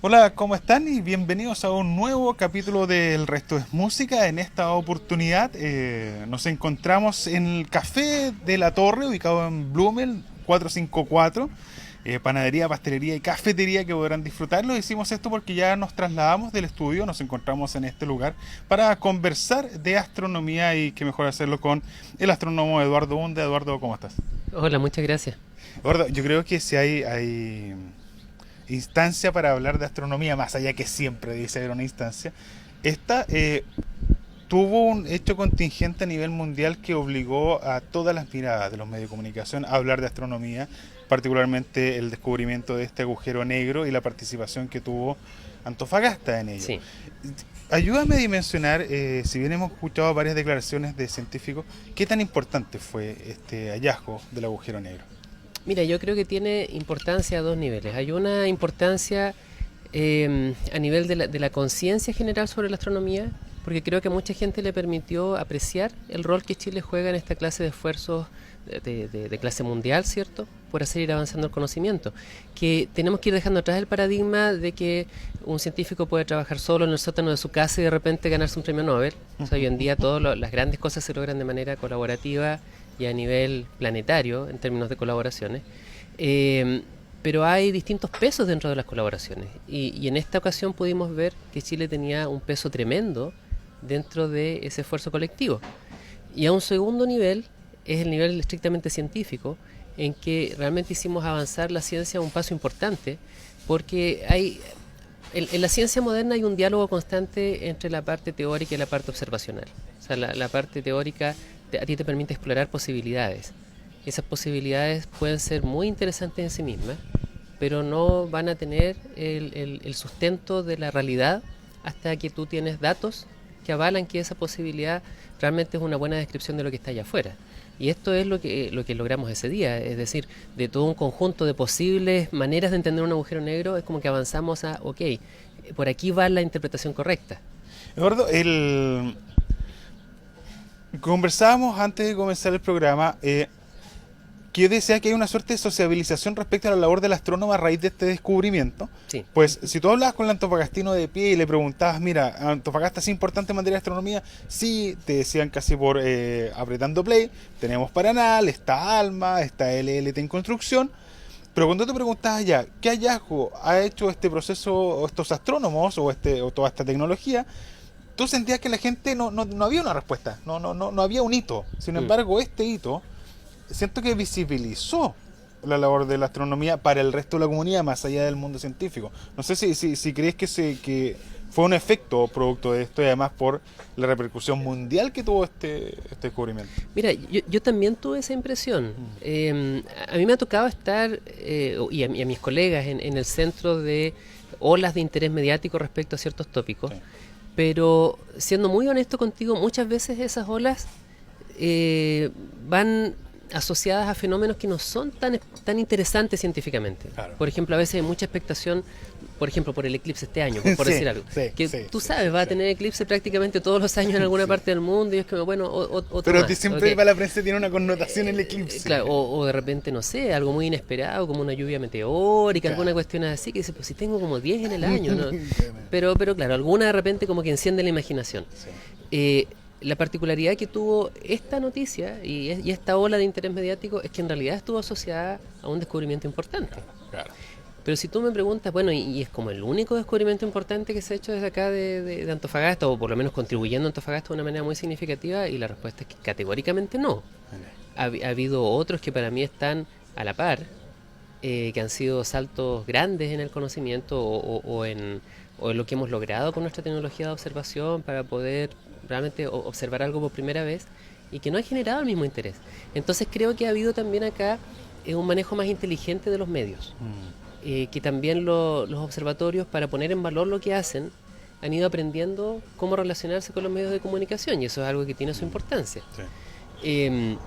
Hola, ¿cómo están? Y bienvenidos a un nuevo capítulo de El Resto es Música. En esta oportunidad nos encontramos en el Café de la Torre, ubicado en Blumel 454. Panadería, pastelería y cafetería que podrán disfrutarlo. Hicimos esto porque ya nos trasladamos del estudio, nos encontramos en este lugar para conversar de astronomía y qué mejor hacerlo con el astrónomo Eduardo Bunde. Eduardo, ¿cómo estás? Hola, muchas gracias. Eduardo, yo creo que si hay instancia para hablar de astronomía, más allá que siempre dice haber una instancia, esta tuvo un hecho contingente a nivel mundial que obligó a todas las miradas de los medios de comunicación a hablar de astronomía, particularmente el descubrimiento de este agujero negro y la participación que tuvo Antofagasta en ello. Sí. Ayúdame a dimensionar, si bien hemos escuchado varias declaraciones de científicos, ¿qué tan importante fue este hallazgo del agujero negro? Mira, yo creo que tiene importancia a dos niveles. Hay una importancia a nivel de la conciencia general sobre la astronomía, porque creo que a mucha gente le permitió apreciar el rol que Chile juega en esta clase de esfuerzos de clase mundial, ¿cierto? Por hacer ir avanzando el conocimiento. Que tenemos que ir dejando atrás el paradigma de que un científico puede trabajar solo en el sótano de su casa y de repente ganarse un premio Nobel. O sea, hoy en día todas las grandes cosas se logran de manera colaborativa y a nivel planetario en términos de colaboraciones. Eh, pero hay distintos pesos dentro de las colaboraciones y en esta ocasión pudimos ver que Chile tenía un peso tremendo dentro de ese esfuerzo colectivo. Y a un segundo nivel es el nivel estrictamente científico, en que realmente hicimos avanzar la ciencia a un paso importante, porque en la ciencia moderna hay un diálogo constante entre la parte teórica y la parte observacional. O sea, la parte teórica a ti te permite explorar posibilidades. Esas posibilidades pueden ser muy interesantes en sí mismas, pero no van a tener el sustento de la realidad hasta que tú tienes datos que avalan que esa posibilidad realmente es una buena descripción de lo que está allá afuera. Y esto es lo que logramos ese día, es decir, de todo un conjunto de posibles maneras de entender un agujero negro, es como que avanzamos a, ok, por aquí va la interpretación correcta. Eduardo, conversábamos antes de comenzar el programa, que yo decía que hay una suerte de sociabilización respecto a la labor del astrónomo a raíz de este descubrimiento. Sí. Pues si tú hablabas con el antofagastino de pie y le preguntabas, mira, Antofagasta es importante en materia de astronomía, sí, te decían casi por apretando play, tenemos Paranal, está ALMA, está LLT en construcción, pero cuando te preguntabas ya, ¿qué hallazgo ha hecho este proceso, o estos astrónomos, o toda esta tecnología? Tú sentías que la gente no había una respuesta, no había un hito. Sin Mm. embargo, este hito siento que visibilizó la labor de la astronomía para el resto de la comunidad, más allá del mundo científico. No sé si crees que fue un efecto o producto de esto y además por la repercusión mundial que tuvo este descubrimiento. Mira, yo también tuve esa impresión. A mí me ha tocado estar, y a mis colegas, en el centro de olas de interés mediático respecto a ciertos tópicos, Sí. pero siendo muy honesto contigo, muchas veces esas olas van asociadas a fenómenos que no son tan interesantes científicamente. Claro. Por ejemplo, a veces hay mucha expectación, por ejemplo, por el eclipse este año, por Sí, decir algo. sí, Que sí, tú sí, sabes, va a sí. tener eclipse prácticamente todos los años en alguna Sí. parte del mundo y es como, bueno, otro Pero a ti más. siempre ¿Ok? para la prensa tiene una connotación el eclipse. Claro, o de repente, no sé, algo muy inesperado, como una lluvia meteórica, Claro. alguna cuestión así, que dice, pues si tengo como 10 en el año, ¿no? Pero claro, alguna de repente como que enciende la imaginación. Sí, Eh, la particularidad que tuvo esta noticia y esta ola de interés mediático es que en realidad estuvo asociada a un descubrimiento importante. claro. Pero si tú me preguntas, bueno, y es como el único descubrimiento importante que se ha hecho desde acá de Antofagasta, o por lo menos contribuyendo a Antofagasta de una manera muy significativa, y la respuesta es que categóricamente no. Ha habido otros que para mí están a la par, que han sido saltos grandes en el conocimiento o en lo que hemos logrado con nuestra tecnología de observación para poder realmente observar algo por primera vez y que no han generado el mismo interés. Entonces creo que ha habido también acá un manejo más inteligente de los medios, que también los observatorios, para poner en valor lo que hacen, han ido aprendiendo cómo relacionarse con los medios de comunicación y eso es algo que tiene su importancia. Sí. Eh,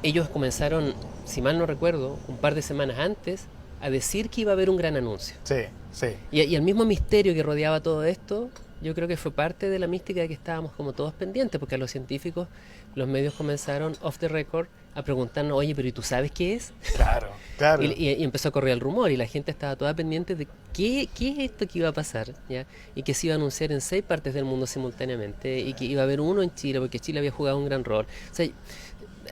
Ellos comenzaron, si mal no recuerdo, un par de semanas antes a decir que iba a haber un gran anuncio. Sí, sí. Y el mismo misterio que rodeaba todo esto yo creo que fue parte de la mística de que estábamos como todos pendientes, porque a los científicos los medios comenzaron off the record a preguntarnos, oye, pero ¿y tú sabes qué es? Claro, claro. Y empezó a correr el rumor y la gente estaba toda pendiente de qué es esto que iba a pasar, ¿ya? Y que se iba a anunciar en 6 partes del mundo simultáneamente y que iba a haber uno en Chile, porque Chile había jugado un gran rol. O sea,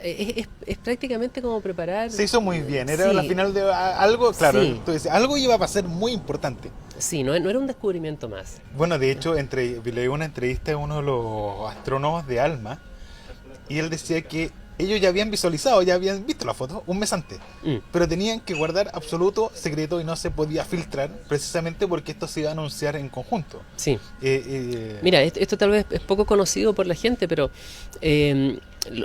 es prácticamente como preparar... Se hizo muy bien, era la final de algo, claro, Sí. tú decías, algo iba a pasar muy importante. Sí, no era un descubrimiento más. Bueno, de hecho, leí una entrevista a uno de los astrónomos de ALMA y él decía que ellos ya habían visualizado, ya habían visto la foto un mes antes, pero tenían que guardar absoluto secreto y no se podía filtrar precisamente porque esto se iba a anunciar en conjunto. Sí. Mira, esto tal vez es poco conocido por la gente, pero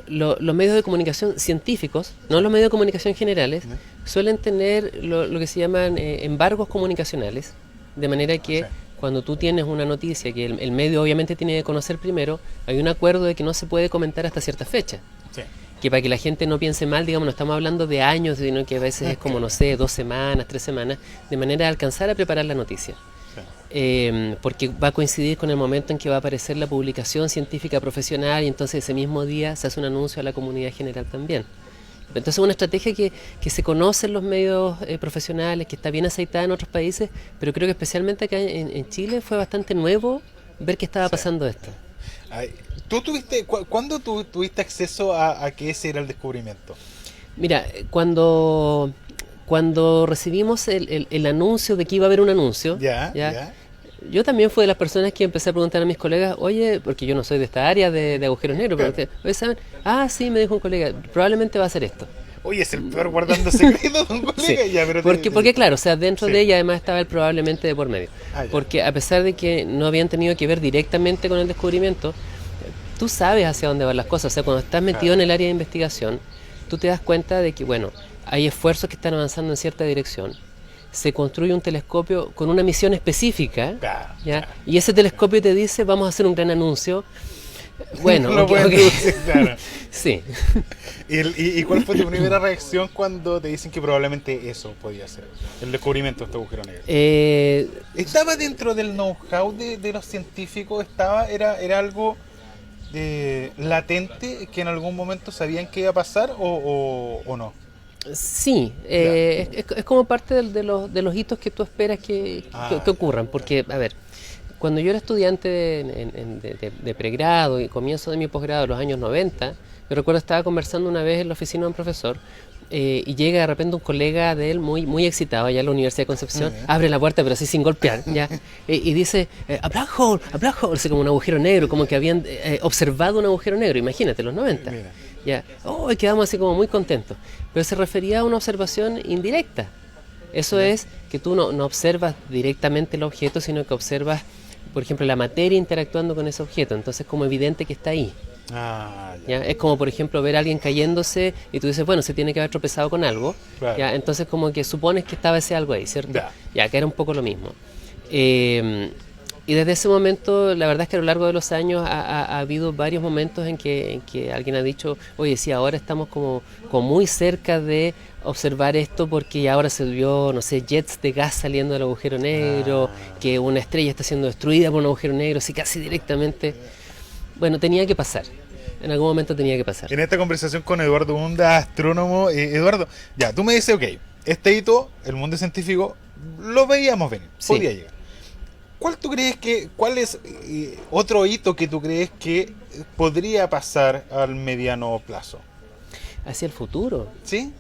los medios de comunicación científicos, no los medios de comunicación generales, suelen tener lo que se llaman embargos comunicacionales, de manera que cuando tú tienes una noticia que el medio obviamente tiene que conocer primero, hay un acuerdo de que no se puede comentar hasta cierta fecha. Sí. Que para que la gente no piense mal, digamos, no estamos hablando de años, sino que a veces es como, no sé, 2 semanas, 3 semanas, de manera de alcanzar a preparar la noticia. Porque va a coincidir con el momento en que va a aparecer la publicación científica profesional y entonces ese mismo día se hace un anuncio a la comunidad general también. Entonces es una estrategia que se conoce en los medios profesionales, que está bien aceitada en otros países, pero creo que especialmente acá en Chile fue bastante nuevo ver que estaba pasando esto. ¿Tú cuándo tuviste acceso a que ese era el descubrimiento? Mira, cuando recibimos el anuncio de que iba a haber un anuncio, Ya. yo también fui de las personas que empecé a preguntar a mis colegas, oye, porque yo no soy de esta área de agujeros negros, Claro. pero oye, ¿saben? Ah, sí, me dijo un colega, probablemente va a ser esto. Oye, es el peor guardando secretos de un colega. Sí, Ya, pero porque claro, o sea, dentro Sí. de ella además estaba el probablemente de por medio. Ah, ya. Porque a pesar de que no habían tenido que ver directamente con el descubrimiento, tú sabes hacia dónde van las cosas. O sea, cuando estás metido en el área de investigación, tú te das cuenta de que, bueno, hay esfuerzos que están avanzando en cierta dirección. Se construye un telescopio con una misión específica, Claro, ¿ya? claro. Y ese telescopio te dice, vamos a hacer un gran anuncio. Bueno, Lo ok, pueden ok. deducir, claro. Sí. ¿Y cuál fue tu primera reacción cuando te dicen que probablemente eso podía ser el descubrimiento de este agujero negro? ¿Estaba dentro del know-how de los científicos? ¿Era algo latente que en algún momento sabían que iba a pasar o no? Sí, es como parte de los hitos que tú esperas que ocurran, porque, a ver, cuando yo era estudiante de pregrado y comienzo de mi posgrado en los años 90, yo recuerdo estaba conversando una vez en la oficina de un profesor y llega de repente un colega de él muy excitado allá en la Universidad de Concepción, abre la puerta pero así sin golpear, ¿ya? Y dice, a black hole, así como un agujero negro, como que habían observado un agujero negro, imagínate, los 90. Mira. Ya, y quedamos así como muy contentos. Pero se refería a una observación indirecta. Eso es que tú no observas directamente el objeto, sino que observas, por ejemplo, la materia interactuando con ese objeto. Entonces es como evidente que está ahí. Ya. ¿Ya? Es como, por ejemplo, ver a alguien cayéndose y tú dices, bueno, se tiene que haber tropezado con algo. Claro. ¿Ya? Entonces como que supones que estaba ese algo ahí, ¿cierto? Ya, que era un poco lo mismo. Y desde ese momento, la verdad es que a lo largo de los años ha habido varios momentos en que alguien ha dicho, oye, sí, ahora estamos como muy cerca de observar esto porque ahora se vio, no sé, jets de gas saliendo del agujero negro, que una estrella está siendo destruida por un agujero negro, así casi directamente. Bueno, tenía que pasar. En algún momento tenía que pasar. En esta conversación con Eduardo Hunda, astrónomo, Eduardo, ya, tú me dices, ok, este hito, el mundo científico, lo veíamos venir, Sí. podía llegar. ¿Cuál es otro hito que tú crees que podría pasar al mediano plazo? Hacia el futuro. ¿Sí?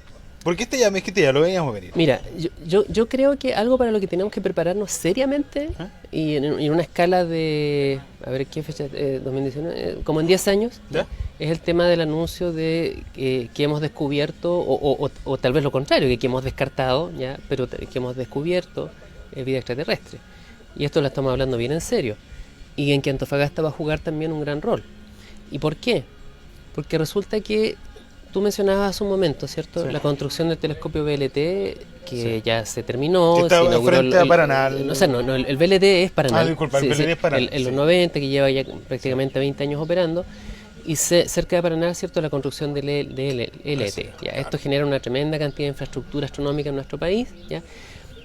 Porque este ya lo veíamos venir. Mira, yo creo que algo para lo que tenemos que prepararnos seriamente y en una escala de, a ver, ¿qué fecha? 2019, como en 10 años, ¿Ya? es el tema del anuncio de que hemos descubierto, o tal vez lo contrario, que hemos descartado, ya, pero que hemos descubierto vida extraterrestre. Y esto lo estamos hablando bien en serio. Y en que Antofagasta va a jugar también un gran rol. ¿Y por qué? Porque resulta que tú mencionabas hace un momento, ¿cierto? Sí. La construcción del telescopio VLT, que Sí. ya se terminó. Que está se inauguró frente a Paraná. el VLT es Paraná. Disculpa, el VLT es Paraná, En los sí. 90, que lleva ya prácticamente 20 años operando. Y cerca de Paraná, ¿cierto? La construcción del LT. ¿Ya? Esto genera una tremenda cantidad de infraestructura astronómica en nuestro país, ¿ya?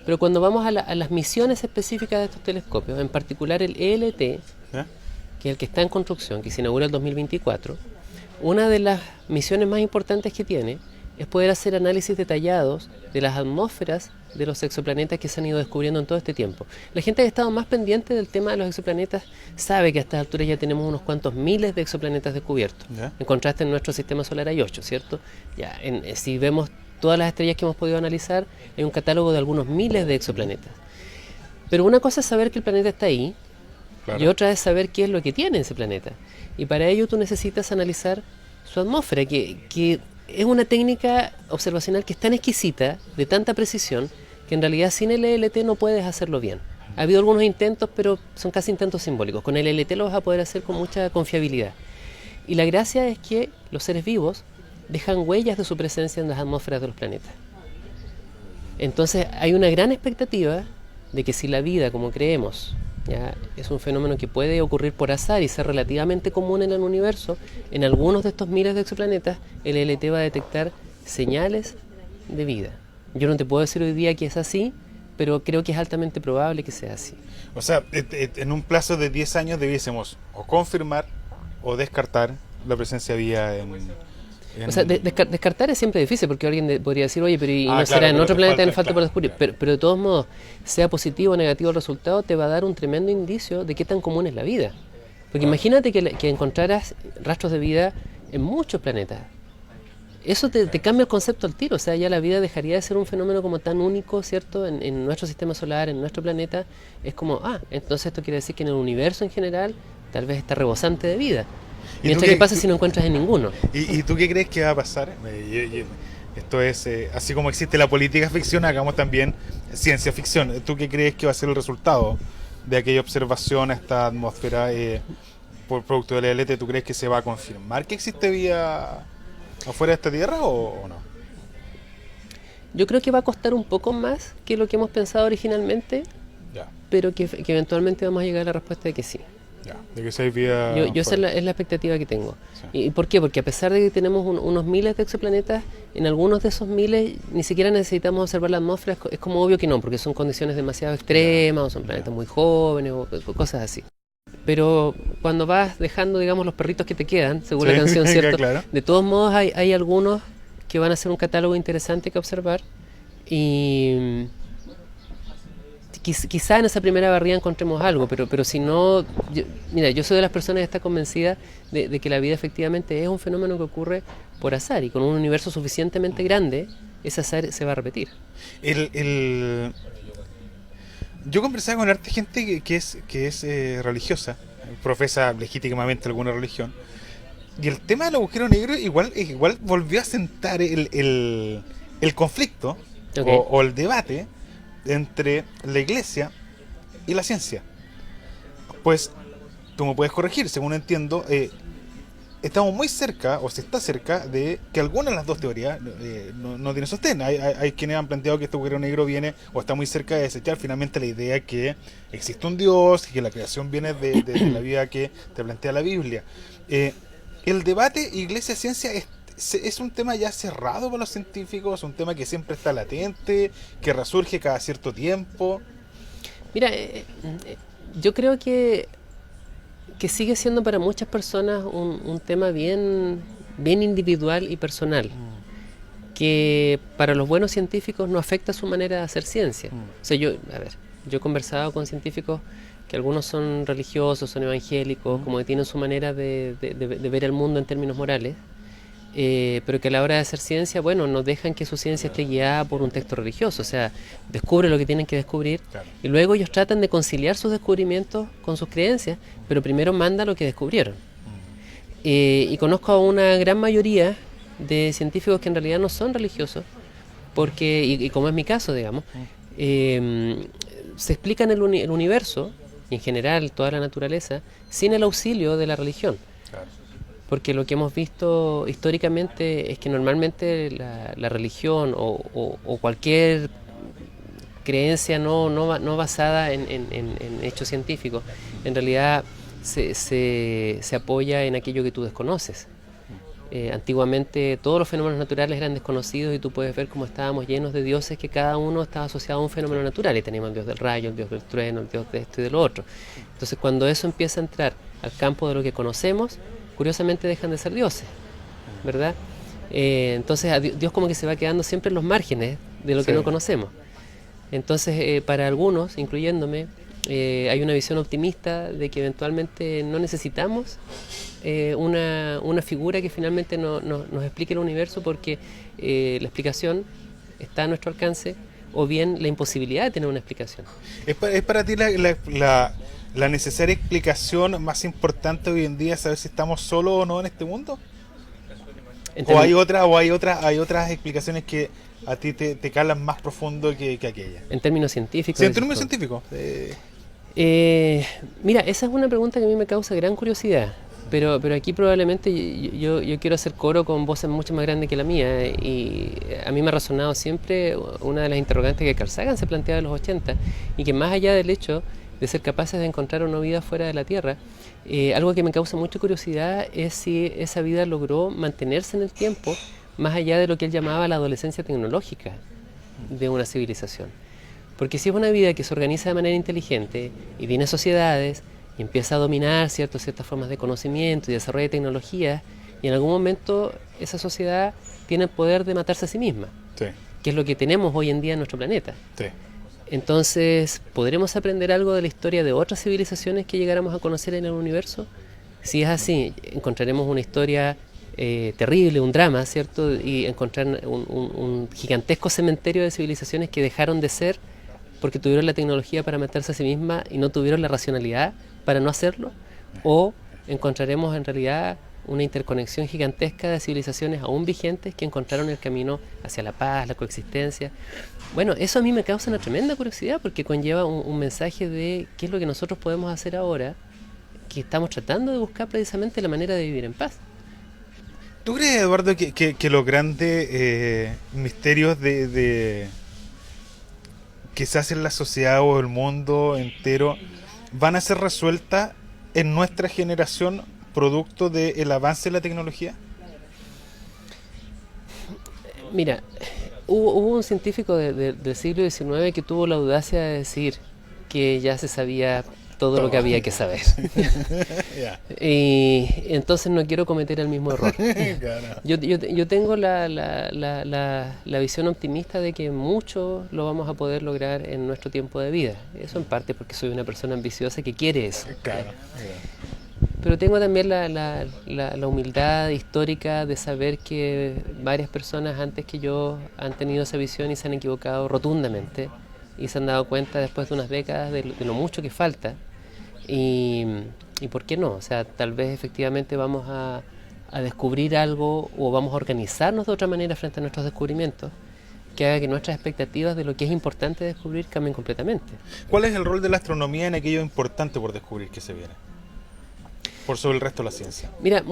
Pero cuando vamos a las misiones específicas de estos telescopios, en particular el ELT, que es el que está en construcción, que se inaugura el 2024, una de las misiones más importantes que tiene es poder hacer análisis detallados de las atmósferas de los exoplanetas que se han ido descubriendo en todo este tiempo. La gente que ha estado más pendiente del tema de los exoplanetas sabe que a estas alturas ya tenemos unos cuantos miles de exoplanetas descubiertos. En contraste, en nuestro sistema solar hay 8, ¿cierto? Si vemos todas las estrellas que hemos podido analizar, hay un catálogo de algunos miles de exoplanetas. Pero una cosa es saber que el planeta está ahí, y otra es saber qué es lo que tiene ese planeta. Y para ello tú necesitas analizar su atmósfera, que es una técnica observacional que es tan exquisita, de tanta precisión, que en realidad sin el ELT no puedes hacerlo bien. Ha habido algunos intentos, pero son casi intentos simbólicos. Con el ELT lo vas a poder hacer con mucha confiabilidad. Y la gracia es que los seres vivos dejan huellas de su presencia en las atmósferas de los planetas. Entonces hay una gran expectativa de que si la vida, como creemos, ya es un fenómeno que puede ocurrir por azar y ser relativamente común en el universo, en algunos de estos miles de exoplanetas el ELT va a detectar señales de vida. Yo no te puedo decir hoy día que es así, pero creo que es altamente probable que sea así. O sea, en un plazo de 10 años debiésemos o confirmar o descartar la presencia de vida O sea, descartar es siempre difícil, porque alguien podría decir, oye, pero no será en otro planeta en falta por descubrir. Pero de todos modos, sea positivo o negativo el resultado, te va a dar un tremendo indicio de qué tan común es la vida. Porque imagínate que encontraras rastros de vida en muchos planetas. Eso te cambia el concepto al tiro. O sea, ya la vida dejaría de ser un fenómeno como tan único, ¿cierto? En nuestro sistema solar, en nuestro planeta. Es como, entonces esto quiere decir que en el universo en general tal vez está rebosante de vida. Mientras, ¿qué pasa si no encuentras en ninguno? ¿Y tú qué crees que va a pasar? Esto es, así como existe la política ficción, hagamos también ciencia ficción. ¿Tú qué crees que va a ser el resultado de aquella observación a esta atmósfera por producto del ELT? ¿Tú crees que se va a confirmar que existe vida afuera de esta Tierra o no? Yo creo que va a costar un poco más que lo que hemos pensado originalmente, pero que eventualmente vamos a llegar a la respuesta de que sí. De que hay vida. Yo esa es la expectativa que tengo. Sí. ¿Y por qué? Porque a pesar de que tenemos unos miles de exoplanetas, en algunos de esos miles ni siquiera necesitamos observar la atmósfera. Es como obvio que no, porque son condiciones demasiado extremas, o son planetas muy jóvenes, o cosas así. Pero cuando vas dejando, digamos, los perritos que te quedan, según la canción, ¿cierto? Claro. De todos modos hay algunos que van a ser un catálogo interesante que observar. Y quizá en esa primera barrida encontremos algo, pero si no, yo soy de las personas que está convencida de que la vida efectivamente es un fenómeno que ocurre por azar, y con un universo suficientemente grande, ese azar se va a repetir. Yo conversaba con harta gente que es religiosa, profesa legítimamente alguna religión, y el tema del agujero negro igual volvió a sentar el conflicto o el debate entre la iglesia y la ciencia. Pues tú me puedes corregir, según entiendo, estamos muy cerca, o se está cerca, de que alguna de las dos teorías no tiene sostén. Hay quienes han planteado que este agujero negro viene, o está muy cerca de desechar finalmente la idea que existe un Dios y que la creación viene de la vida que te plantea la Biblia. El debate iglesia-ciencia es un tema ya cerrado para los científicos, es un tema que siempre está latente, que resurge cada cierto tiempo. Mira, yo creo que sigue siendo para muchas personas un tema bien individual y personal, que para los buenos científicos no afecta su manera de hacer ciencia. O sea, yo he conversado con científicos que algunos son religiosos, son evangélicos, como que tienen su manera de ver el mundo en términos morales, pero que a la hora de hacer ciencia, no dejan que su ciencia esté guiada por un texto religioso. O sea, descubre lo que tienen que descubrir, y luego ellos tratan de conciliar sus descubrimientos con sus creencias, pero primero manda lo que descubrieron. Y conozco a una gran mayoría de científicos que en realidad no son religiosos, porque, y como es mi caso, digamos, se explican el universo, y en general toda la naturaleza, sin el auxilio de la religión. Porque lo que hemos visto históricamente es que normalmente la religión o cualquier creencia no basada en hechos científicos, en realidad se apoya en aquello que tú desconoces. Antiguamente todos los fenómenos naturales eran desconocidos y tú puedes ver cómo estábamos llenos de dioses que cada uno estaba asociado a un fenómeno natural y teníamos el dios del rayo, el dios del trueno, el dios de esto y de lo otro. Entonces cuando eso empieza a entrar al campo de lo que conocemos, curiosamente dejan de ser dioses, ¿verdad? Entonces Dios como que se va quedando siempre en los márgenes de lo que no conocemos. Entonces para algunos, incluyéndome, hay una visión optimista de que eventualmente no necesitamos una figura que finalmente nos explique el universo porque la explicación está a nuestro alcance o bien la imposibilidad de tener una explicación. ¿Es para ti la necesaria explicación más importante hoy en día saber si estamos solos o no en este mundo? ¿O hay otras explicaciones que a ti te calan más profundo que aquella? En términos científicos. Sí, en términos científicos. Mira, esa es una pregunta que a mí me causa gran curiosidad. Pero aquí probablemente yo quiero hacer coro con voces mucho más grandes que la mía y a mí me ha resonado siempre una de las interrogantes que Carl Sagan se planteaba en los 80 y que más allá del hecho de ser capaces de encontrar una vida fuera de la Tierra, algo que me causa mucha curiosidad es si esa vida logró mantenerse en el tiempo más allá de lo que él llamaba la adolescencia tecnológica de una civilización. Porque si es una vida que se organiza de manera inteligente y tiene sociedades y empieza a dominar ciertas formas de conocimiento y desarrollo de tecnologías, y en algún momento esa sociedad tiene el poder de matarse a sí misma, que es lo que tenemos hoy en día en nuestro planeta. Entonces, ¿podremos aprender algo de la historia de otras civilizaciones que llegáramos a conocer en el universo? Si es así, encontraremos una historia terrible, un drama, ¿cierto? Y encontrar un gigantesco cementerio de civilizaciones que dejaron de ser porque tuvieron la tecnología para matarse a sí misma y no tuvieron la racionalidad para no hacerlo, o encontraremos en realidad una interconexión gigantesca de civilizaciones aún vigentes que encontraron el camino hacia la paz, la coexistencia. Bueno, eso a mí me causa una tremenda curiosidad porque conlleva un mensaje de qué es lo que nosotros podemos hacer ahora, que estamos tratando de buscar precisamente la manera de vivir en paz. ¿Tú crees, Eduardo, que los grandes misterios de que se hacen en la sociedad o el mundo entero van a ser resueltas en nuestra generación producto del avance de la tecnología? Mira, hubo un científico del siglo XIX que tuvo la audacia de decir que ya se sabía todo lo que había que saber. Y entonces no quiero cometer el mismo error. Yo tengo la visión optimista de que mucho lo vamos a poder lograr en nuestro tiempo de vida. Eso en parte porque soy una persona ambiciosa que quiere eso. Pero tengo también la humildad histórica de saber que varias personas antes que yo han tenido esa visión y se han equivocado rotundamente y se han dado cuenta después de unas décadas de lo mucho que falta. Y ¿por qué no? O sea, tal vez efectivamente vamos a descubrir algo o vamos a organizarnos de otra manera frente a nuestros descubrimientos que haga que nuestras expectativas de lo que es importante descubrir cambien completamente. ¿Cuál es el rol de la astronomía en aquello importante por descubrir que se viene? Por sobre el resto de la ciencia. Mira,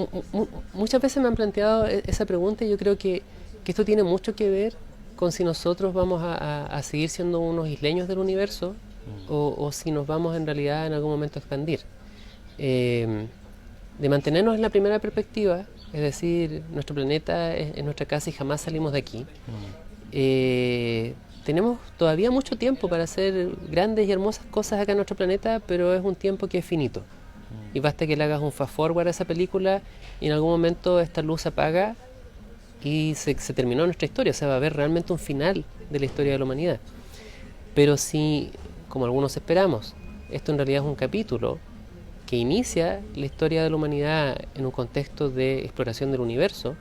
muchas veces me han planteado esa pregunta y yo creo que esto tiene mucho que ver con si nosotros vamos a seguir siendo unos isleños del universo o si nos vamos en realidad en algún momento a expandir. De mantenernos en la primera perspectiva, es decir, nuestro planeta es nuestra casa y jamás salimos de aquí, tenemos todavía mucho tiempo para hacer grandes y hermosas cosas acá en nuestro planeta, pero es un tiempo que es finito. Y basta que le hagas un fast forward a esa película y en algún momento esta luz se apaga y se terminó nuestra historia, o sea, va a haber realmente un final de la historia de la humanidad. Pero si, como algunos esperamos, esto en realidad es un capítulo que inicia la historia de la humanidad en un contexto de exploración del universo,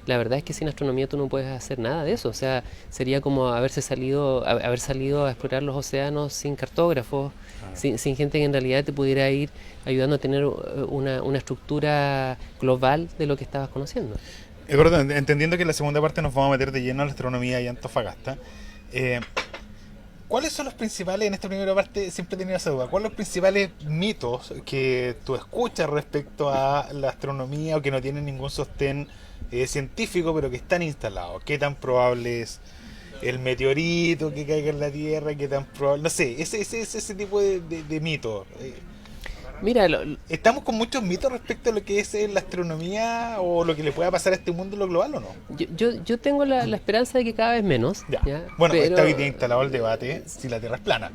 la verdad es que sin astronomía tú no puedes hacer nada de eso. O sea, sería como haber salido a explorar los océanos sin cartógrafos, sin gente que en realidad te pudiera ir ayudando a tener una estructura global de lo que estabas conociendo. Eduardo, entendiendo que en la segunda parte nos vamos a meter de lleno a la astronomía y Antofagasta, ¿cuáles son los principales, en esta primera parte siempre he tenido esa duda, cuáles son los principales mitos que tú escuchas respecto a la astronomía o que no tienen ningún sostén científico pero que están instalados? ¿Qué tan probable es el meteorito que caiga en la Tierra? ¿Qué tan probable? No sé, ese tipo de mitos. Mira, ¿Estamos con muchos mitos respecto a lo que es la astronomía o lo que le pueda pasar a este mundo en lo global o no? yo tengo la esperanza de que cada vez menos. Ya. ¿Ya? Bueno, Pero, está hoy día instalado el debate si la Tierra es plana.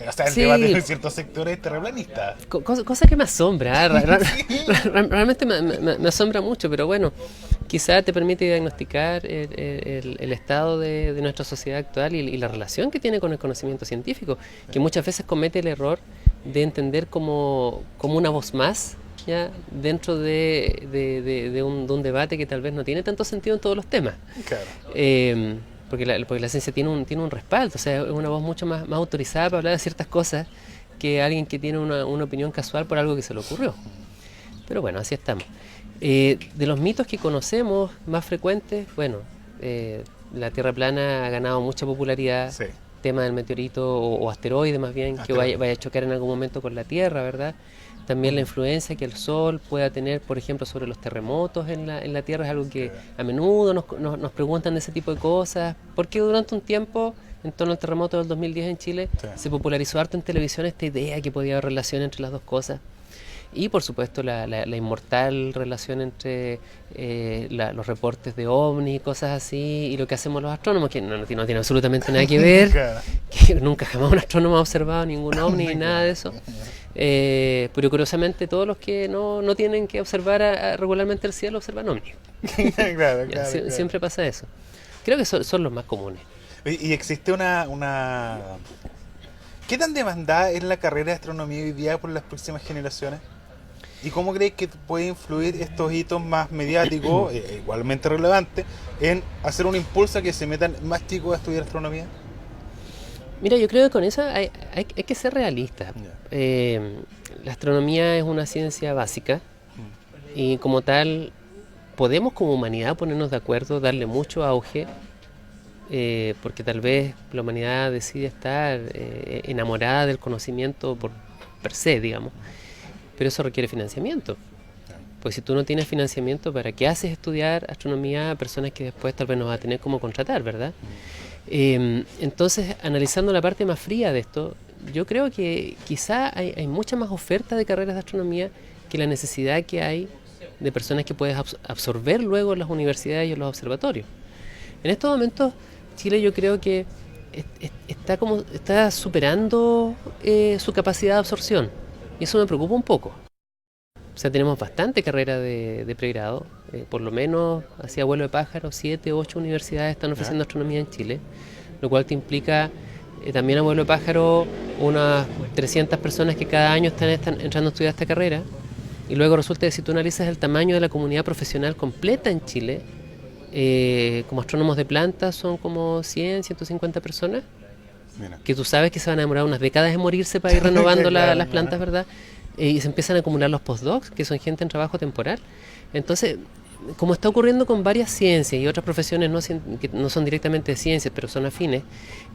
O sea, el sí, debate en ciertos sectores es terraplanista. cosa que me asombra, realmente me asombra mucho, pero bueno, quizá te permite diagnosticar el estado de nuestra sociedad actual y la relación que tiene con el conocimiento científico, que muchas veces comete el error de entender como una voz más, ¿ya? Dentro de un debate que tal vez no tiene tanto sentido en todos los temas. Claro. Porque la ciencia tiene un respaldo, o sea, es una voz mucho más autorizada para hablar de ciertas cosas que alguien que tiene una opinión casual por algo que se le ocurrió. Pero bueno, así estamos. De los mitos que conocemos más frecuentes, bueno, la Tierra plana ha ganado mucha popularidad. Sí. Tema del meteorito o asteroide más bien, que vaya a chocar en algún momento con la Tierra, ¿verdad? También la influencia que el Sol pueda tener, por ejemplo, sobre los terremotos en la Tierra es algo que a menudo nos preguntan de ese tipo de cosas, porque durante un tiempo, en torno al terremoto del 2010 en Chile, se popularizó harto en televisión esta idea que podía haber relación entre las dos cosas. Y por supuesto la inmortal relación entre los reportes de ovnis y cosas así y lo que hacemos los astrónomos, que no tiene absolutamente nada que ver, Claro. que nunca jamás un astrónomo ha observado ningún ovni ni nada de eso. Pero curiosamente todos los que no tienen que observar regularmente el cielo observan ovnis. Claro, Ya, claro. siempre pasa eso. Creo que son los más comunes. Y existe una... ¿Qué tan demandada es la carrera de astronomía hoy día por las próximas generaciones? ¿Y cómo crees que puede influir estos hitos más mediáticos, igualmente relevantes, en hacer un impulso a que se metan más chicos a estudiar astronomía? Mira, yo creo que con eso hay que ser realistas. La astronomía es una ciencia básica y como tal podemos como humanidad ponernos de acuerdo, darle mucho auge, porque tal vez la humanidad decide estar enamorada del conocimiento por per se, digamos, pero eso requiere financiamiento. Pues si tú no tienes financiamiento, ¿para qué haces estudiar astronomía a personas que después tal vez no vas a tener cómo contratar, verdad? Entonces, analizando la parte más fría de esto, yo creo que quizá hay mucha más oferta de carreras de astronomía que la necesidad que hay de personas que puedes absorber luego en las universidades y en los observatorios. En estos momentos, Chile yo creo que está superando su capacidad de absorción y eso me preocupa un poco. O sea, tenemos bastante carrera de pregrado, por lo menos hacia vuelo de pájaro, 7 u 8 universidades están ofreciendo astronomía en Chile, lo cual te implica también a vuelo de pájaro unas 300 personas que cada año están entrando a estudiar esta carrera, y luego resulta que si tú analizas el tamaño de la comunidad profesional completa en Chile, como astrónomos de plantas son como 100, 150 personas, Mira. que tú sabes que se van a demorar unas décadas en morirse para ir renovando las plantas, ¿verdad? Y se empiezan a acumular los postdocs, que son gente en trabajo temporal. Entonces, como está ocurriendo con varias ciencias y otras profesiones que no son directamente de ciencias, pero son afines,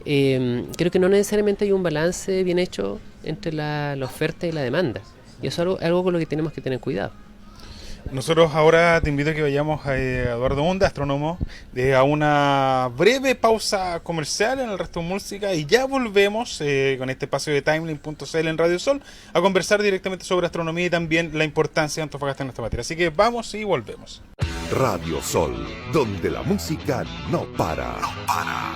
creo que no necesariamente hay un balance bien hecho entre la oferta y la demanda. Y eso es algo con lo que tenemos que tener cuidado. Nosotros ahora te invito a que vayamos a Eduardo Hunda, astrónomo, a una breve pausa comercial en el resto de música y ya volvemos con este espacio de Timeline.cl en Radio Sol a conversar directamente sobre astronomía y también la importancia de Antofagasta en esta materia. Así que vamos y volvemos. Radio Sol, donde la música no para. No para.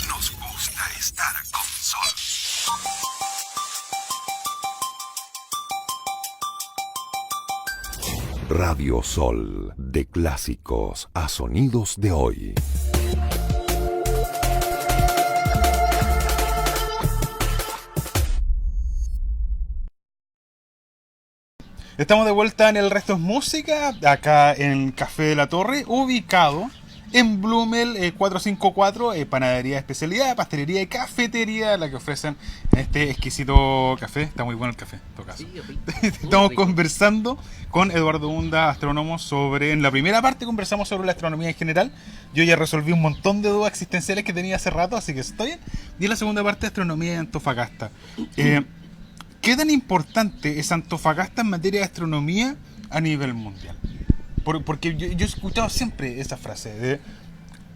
Nos gusta estar con Sol. Radio Sol, de clásicos a sonidos de hoy. Estamos de vuelta en El Resto es Música, acá en Café de la Torre, ubicado en Blumel 454, panadería de especialidad, pastelería y cafetería, la que ofrecen este exquisito café. Está muy bueno el café, en todo caso. Sí, rico. Estamos conversando con Eduardo Hunda, astrónomo, en la primera parte conversamos sobre la astronomía en general. Yo ya resolví un montón de dudas existenciales que tenía hace rato, así que estoy bien. Y en la segunda parte, astronomía en Antofagasta. ¿Qué tan importante es Antofagasta en materia de astronomía a nivel mundial? Porque yo he escuchado siempre esa frase de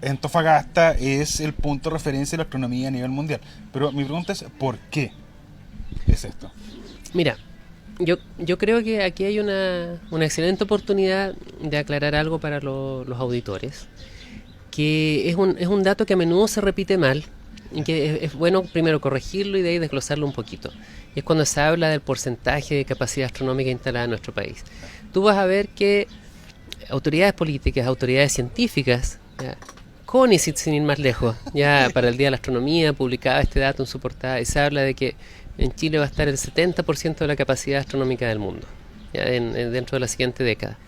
Antofagasta es el punto de referencia de la astronomía a nivel mundial. Pero mi pregunta es, ¿por qué es esto? Mira, yo creo que aquí hay una excelente oportunidad de aclarar algo para los auditores, que es un dato que a menudo se repite mal y que es bueno primero corregirlo y de ahí desglosarlo un poquito. Y es cuando se habla del porcentaje de capacidad astronómica instalada en nuestro país. Tú vas a ver que autoridades políticas, autoridades científicas, ya, CONICET sin ir más lejos, ya para el Día de la Astronomía publicaba este dato en su portada y se habla de que en Chile va a estar el 70% de la capacidad astronómica del mundo, ya dentro de la siguiente década.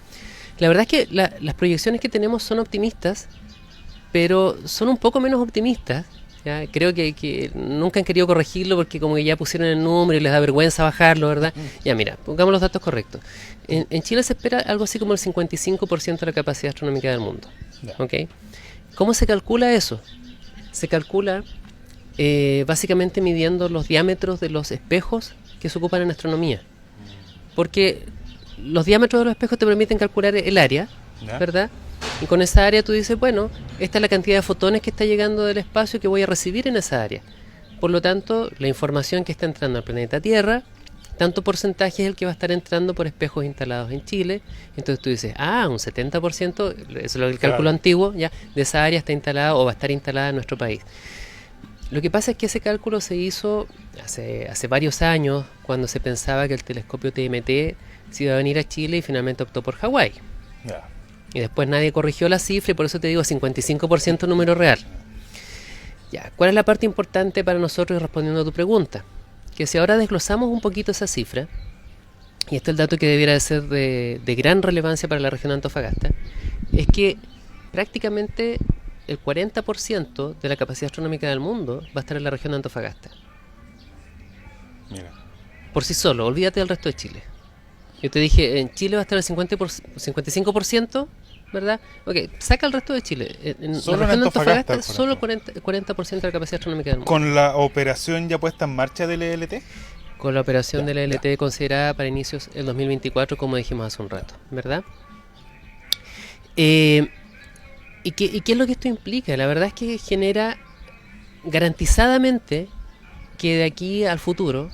La verdad es que las proyecciones que tenemos son optimistas, pero son un poco menos optimistas. Ya, creo que nunca han querido corregirlo porque como que ya pusieron el número y les da vergüenza bajarlo, ¿verdad? Ya mira, pongamos los datos correctos. En Chile se espera algo así como el 55% de la capacidad astronómica del mundo. ¿Ok? ¿Cómo se calcula eso? Se calcula básicamente midiendo los diámetros de los espejos que se ocupan en astronomía. Porque los diámetros de los espejos te permiten calcular el área, ¿verdad? Y con esa área tú dices, bueno, esta es la cantidad de fotones que está llegando del espacio que voy a recibir en esa área. Por lo tanto, la información que está entrando al planeta Tierra, tanto porcentaje es el que va a estar entrando por espejos instalados en Chile. Entonces tú dices, un 70%, eso es el cálculo antiguo, ya de esa área está instalada o va a estar instalada en nuestro país. Lo que pasa es que ese cálculo se hizo hace varios años, cuando se pensaba que el telescopio TMT se iba a venir a Chile y finalmente optó por Hawái. Y después nadie corrigió la cifra y por eso te digo 55% número real. Ya, ¿cuál es la parte importante para nosotros respondiendo a tu pregunta? Que si ahora desglosamos un poquito esa cifra, y este es el dato que debiera de ser de gran relevancia para la región de Antofagasta, es que prácticamente el 40% de la capacidad astronómica del mundo va a estar en la región de Antofagasta. Mira. Por sí solo, olvídate del resto de Chile. Yo te dije, en Chile va a estar el 55%, ¿verdad? Ok, saca el resto de Chile. En Solo la región de Antofagasta, Antofagasta, solo el 40% de la capacidad astronómica del mundo. ¿Con la operación ya puesta en marcha del ELT? Con la operación del ELT considerada para inicios del 2024, como dijimos hace un rato, ¿verdad? ¿Y qué es lo que esto implica? La verdad es que genera garantizadamente que de aquí al futuro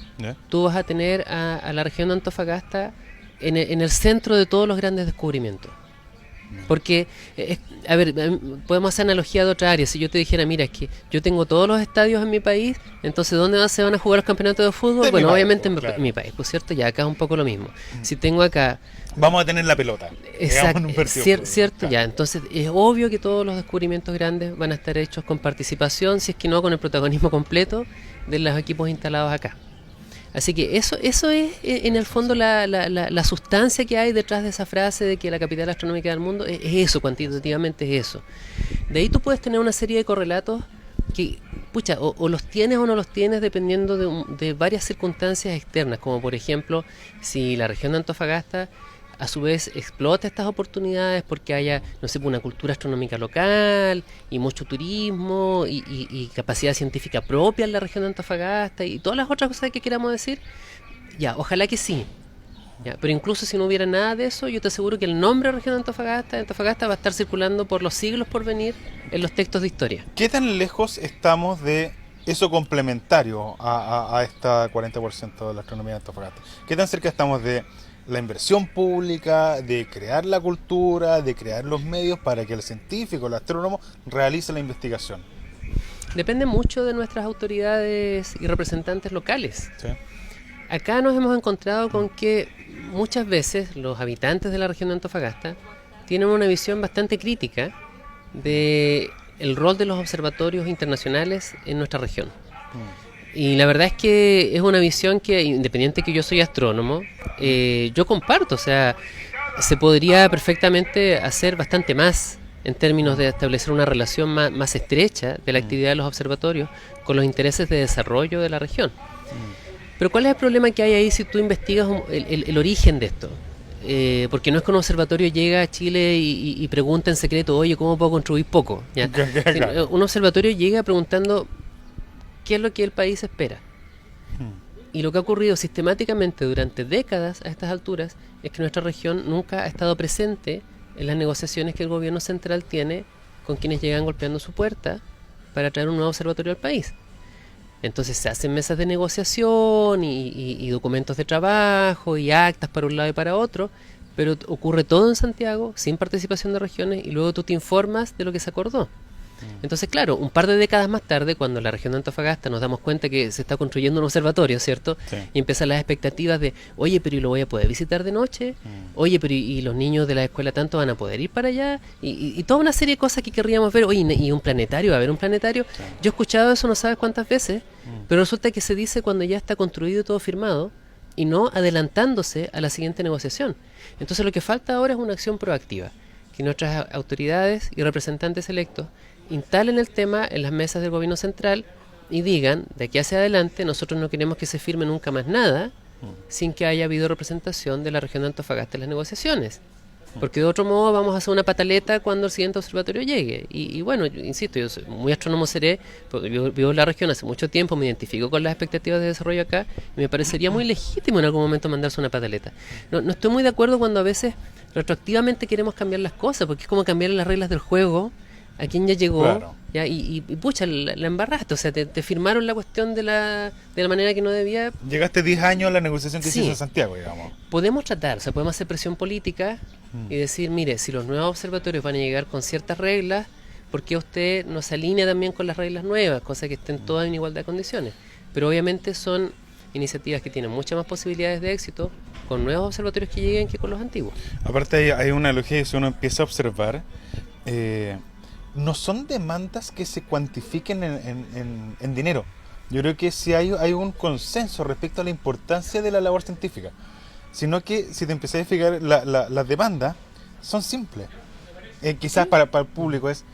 tú vas a tener a la región de Antofagasta en el centro de todos los grandes descubrimientos. Porque, podemos hacer analogía de otra área. Si yo te dijera, mira, es que yo tengo todos los estadios en mi país, entonces ¿dónde se van a jugar los campeonatos de fútbol? Bueno, obviamente en mi país, pues cierto, ya acá es un poco lo mismo. Si tengo acá... Vamos a tener la pelota. Exacto, cierto, ya. Entonces es obvio que todos los descubrimientos grandes van a estar hechos con participación, si es que no con el protagonismo completo de los equipos instalados acá. Así que eso es en el fondo la sustancia que hay detrás de esa frase de que la capital astronómica del mundo es eso, cuantitativamente es eso. De ahí tú puedes tener una serie de correlatos que, o los tienes o no los tienes dependiendo de varias circunstancias externas, como por ejemplo, si la región de Antofagasta a su vez explota estas oportunidades porque haya, no sé, una cultura astronómica local y mucho turismo y capacidad científica propia en la región de Antofagasta y todas las otras cosas que queramos decir, ya, ojalá que sí. Ya, pero incluso si no hubiera nada de eso, yo te aseguro que el nombre de región de Antofagasta va a estar circulando por los siglos por venir en los textos de historia. ¿Qué tan lejos estamos de eso complementario a esta 40% de la astronomía de Antofagasta? ¿Qué tan cerca estamos de la inversión pública, de crear la cultura, de crear los medios para que el científico, el astrónomo, realice la investigación? Depende mucho de nuestras autoridades y representantes locales. ¿Sí? Acá nos hemos encontrado con que muchas veces los habitantes de la región de Antofagasta tienen una visión bastante crítica de el rol de los observatorios internacionales en nuestra región. Y la verdad es que es una visión que, independiente que yo soy astrónomo, yo comparto. O sea, se podría perfectamente hacer bastante más en términos de establecer una relación más estrecha de la actividad de los observatorios con los intereses de desarrollo de la región. Pero ¿cuál es el problema que hay ahí si tú investigas el origen de esto? Porque no es que un observatorio llega a Chile y pregunta en secreto, oye, ¿cómo puedo contribuir poco? ¿Ya? Un observatorio llega preguntando qué es lo que el país espera. Y lo que ha ocurrido sistemáticamente durante décadas a estas alturas es que nuestra región nunca ha estado presente en las negociaciones que el gobierno central tiene con quienes llegan golpeando su puerta para traer un nuevo observatorio al país. Entonces se hacen mesas de negociación y documentos de trabajo y actas para un lado y para otro, pero ocurre todo en Santiago sin participación de regiones y luego tú te informas de lo que se acordó. Entonces, claro, un par de décadas más tarde, cuando en la región de Antofagasta nos damos cuenta que se está construyendo un observatorio, ¿cierto? Sí. Y empiezan las expectativas de, oye, pero ¿y lo voy a poder visitar de noche? Oye, pero ¿y los niños de la escuela tanto van a poder ir para allá? Y toda una serie de cosas que querríamos ver. Oye, ¿y un planetario? ¿Va a haber un planetario? Sí. Yo he escuchado eso no sabes cuántas veces, pero resulta que se dice cuando ya está construido y todo firmado, y no adelantándose a la siguiente negociación. Entonces lo que falta ahora es una acción proactiva, que nuestras autoridades y representantes electos instalen el tema en las mesas del gobierno central y digan, de aquí hacia adelante, nosotros no queremos que se firme nunca más nada sin que haya habido representación de la región de Antofagasta en las negociaciones. Porque de otro modo vamos a hacer una pataleta cuando el siguiente observatorio llegue. Y bueno, yo insisto, yo soy muy astrónomo seré, porque vivo en la región hace mucho tiempo, me identifico con las expectativas de desarrollo acá, y me parecería muy legítimo en algún momento mandarse una pataleta. No estoy muy de acuerdo cuando a veces retroactivamente queremos cambiar las cosas, porque es como cambiar las reglas del juego a quien ya llegó, claro. ¿ya? Y pucha, la embarraste, o sea, te firmaron la cuestión de la manera que no debía. Llegaste 10 años a la negociación que Sí. se hizo en Santiago, digamos. Podemos tratar, o sea, podemos hacer presión política y decir, mire, si los nuevos observatorios van a llegar con ciertas reglas, ¿por qué usted no se alinea también con las reglas nuevas? Cosa que estén todas en igualdad de condiciones. Pero obviamente son iniciativas que tienen muchas más posibilidades de éxito con nuevos observatorios que lleguen que con los antiguos. Aparte hay una lógica que si uno empieza a observar, no son demandas que se cuantifiquen en dinero. Yo creo que sí hay un consenso respecto a la importancia de la labor científica, sino que si te empezás a fijar, las demandas son simples. Quizás para el público es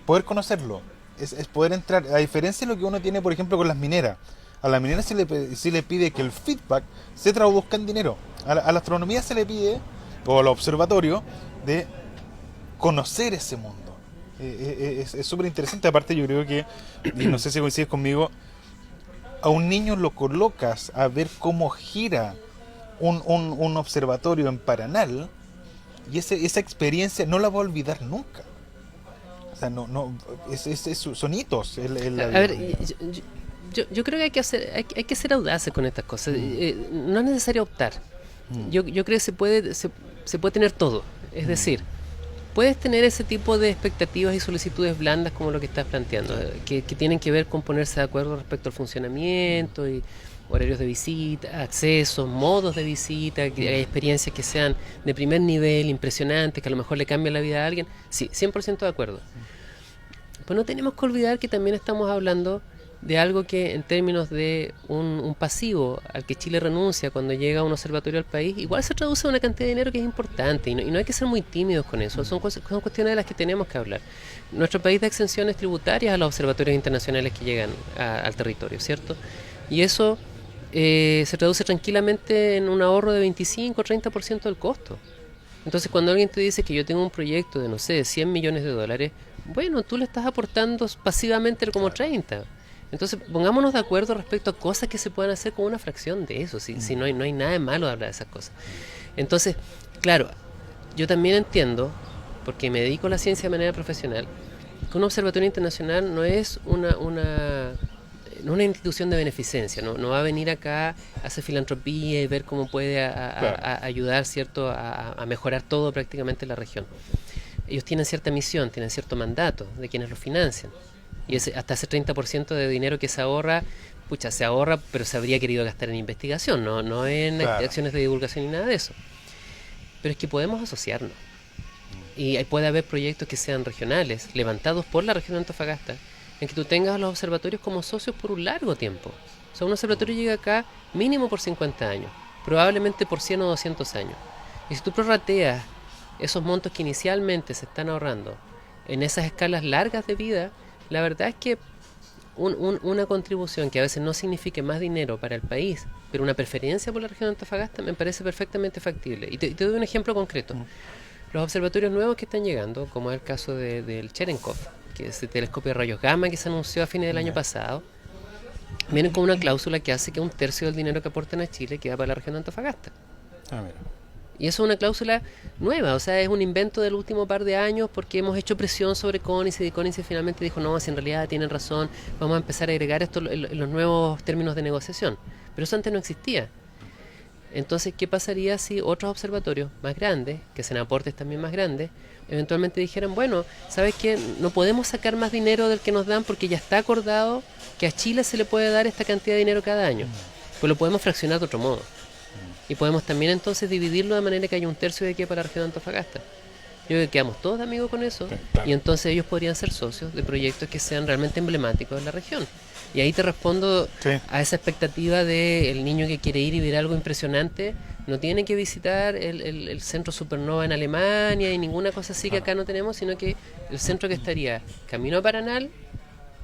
poder conocerlo, es poder entrar, a diferencia de lo que uno tiene por ejemplo con las mineras. A la minera sí le pide que el feedback se traduzca en dinero. A la astronomía se le pide, o al observatorio, de conocer ese mundo. Es súper interesante. Aparte yo creo que, y no sé si coincides conmigo, a un niño lo colocas a ver cómo gira un observatorio en Paranal y esa experiencia no la va a olvidar nunca. O sea, son hitos. A ver, yo creo que hay que ser audaces con estas cosas. No es necesario optar. Yo creo que se puede tener todo. Es decir, puedes tener ese tipo de expectativas y solicitudes blandas como lo que estás planteando, que tienen que ver con ponerse de acuerdo respecto al funcionamiento y horarios de visita, accesos, modos de visita, que hay experiencias que sean de primer nivel, impresionantes, que a lo mejor le cambian la vida a alguien. Sí, 100% de acuerdo. Pues no tenemos que olvidar que también estamos hablando de algo que en términos de un pasivo al que Chile renuncia cuando llega un observatorio al país, igual se traduce a una cantidad de dinero que es importante y no hay que ser muy tímidos con eso, son cuestiones de las que tenemos que hablar. Nuestro país da exenciones tributarias a los observatorios internacionales que llegan al territorio, ¿cierto? Y eso se traduce tranquilamente en un ahorro de 25 o 30% del costo. Entonces cuando alguien te dice que yo tengo un proyecto de, no sé, 100 millones de dólares, bueno, tú le estás aportando pasivamente como 30. Entonces, pongámonos de acuerdo respecto a cosas que se puedan hacer con una fracción de eso. Si no hay nada de malo de hablar de esas cosas. Entonces, claro, yo también entiendo, porque me dedico a la ciencia de manera profesional, que un observatorio internacional no es una institución de beneficencia. No va a venir acá a hacer filantropía y ver cómo puede ayudar, ¿cierto?, a mejorar todo prácticamente en la región. Ellos tienen cierta misión, tienen cierto mandato de quienes lo financian. Y hasta ese 30% de dinero que se ahorra, se ahorra, pero se habría querido gastar en investigación, no en acciones de divulgación ni nada de eso. Pero es que podemos asociarnos. Y puede haber proyectos que sean regionales, levantados por la región de Antofagasta, en que tú tengas a los observatorios como socios por un largo tiempo. O sea, un observatorio llega acá mínimo por 50 años, probablemente por 100 o 200 años. Y si tú prorrateas esos montos que inicialmente se están ahorrando en esas escalas largas de vida, la verdad es que una contribución que a veces no signifique más dinero para el país, pero una preferencia por la región de Antofagasta, me parece perfectamente factible. Y te doy un ejemplo concreto. Los observatorios nuevos que están llegando, como es el caso del Cherenkov, que es el telescopio de rayos gamma que se anunció a fines del año pasado, vienen con una cláusula que hace que 1/3 del dinero que aporten a Chile queda para la región de Antofagasta. Mira. Y eso es una cláusula nueva, o sea, es un invento del último par de años porque hemos hecho presión sobre Cónice y Cónice finalmente dijo, no, si en realidad tienen razón, vamos a empezar a agregar esto en los nuevos términos de negociación. Pero eso antes no existía. Entonces, ¿qué pasaría si otros observatorios más grandes, que hacen aportes también más grandes, eventualmente dijeran, bueno, ¿sabes qué? No podemos sacar más dinero del que nos dan porque ya está acordado que a Chile se le puede dar esta cantidad de dinero cada año. Pues lo podemos fraccionar de otro modo. Y podemos también entonces dividirlo de manera que haya un tercio de aquí para la región de Antofagasta. Yo creo que quedamos todos de amigos con eso. Sí, claro. Y entonces ellos podrían ser socios de proyectos que sean realmente emblemáticos de la región. Y ahí te respondo Sí. a esa expectativa de el niño que quiere ir y ver algo impresionante. No tiene que visitar el centro Supernova en Alemania y ninguna cosa así que acá no tenemos, sino que el centro que estaría Camino a Paranal,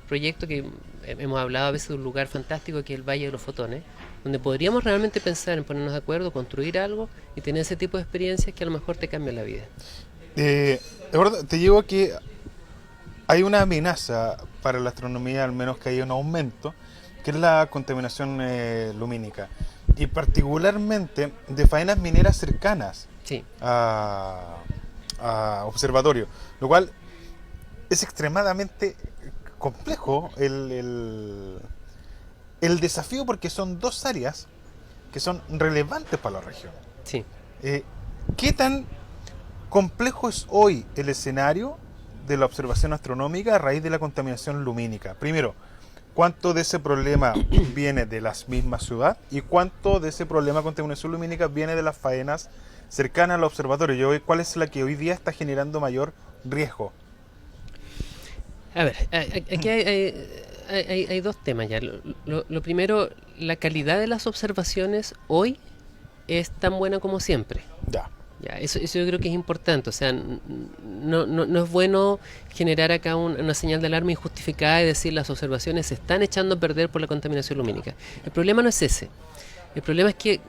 proyecto que hemos hablado a veces de un lugar fantástico que es el Valle de los Fotones, donde podríamos realmente pensar en ponernos de acuerdo, construir algo y tener ese tipo de experiencias que a lo mejor te cambian la vida. Eduardo, te digo que hay una amenaza para la astronomía, al menos que haya un aumento, que es la contaminación lumínica. Y particularmente de faenas mineras cercanas Sí, a observatorio, lo cual es extremadamente complejo el desafío porque son dos áreas que son relevantes para la región. sí. ¿Qué tan complejo es hoy el escenario de la observación astronómica a raíz de la contaminación lumínica? Primero, ¿cuánto de ese problema viene de las mismas ciudades? ¿Y cuánto de ese problema de contaminación lumínica viene de las faenas cercanas al observatorio? ¿Cuál es la que hoy día está generando mayor riesgo? A ver, aquí hay dos temas ya. Lo primero, la calidad de las observaciones hoy es tan buena como siempre. Ya. Ya, eso yo creo que es importante, o sea, no es bueno generar acá una señal de alarma injustificada y decir las observaciones se están echando a perder por la contaminación lumínica. El problema no es ese, el problema es que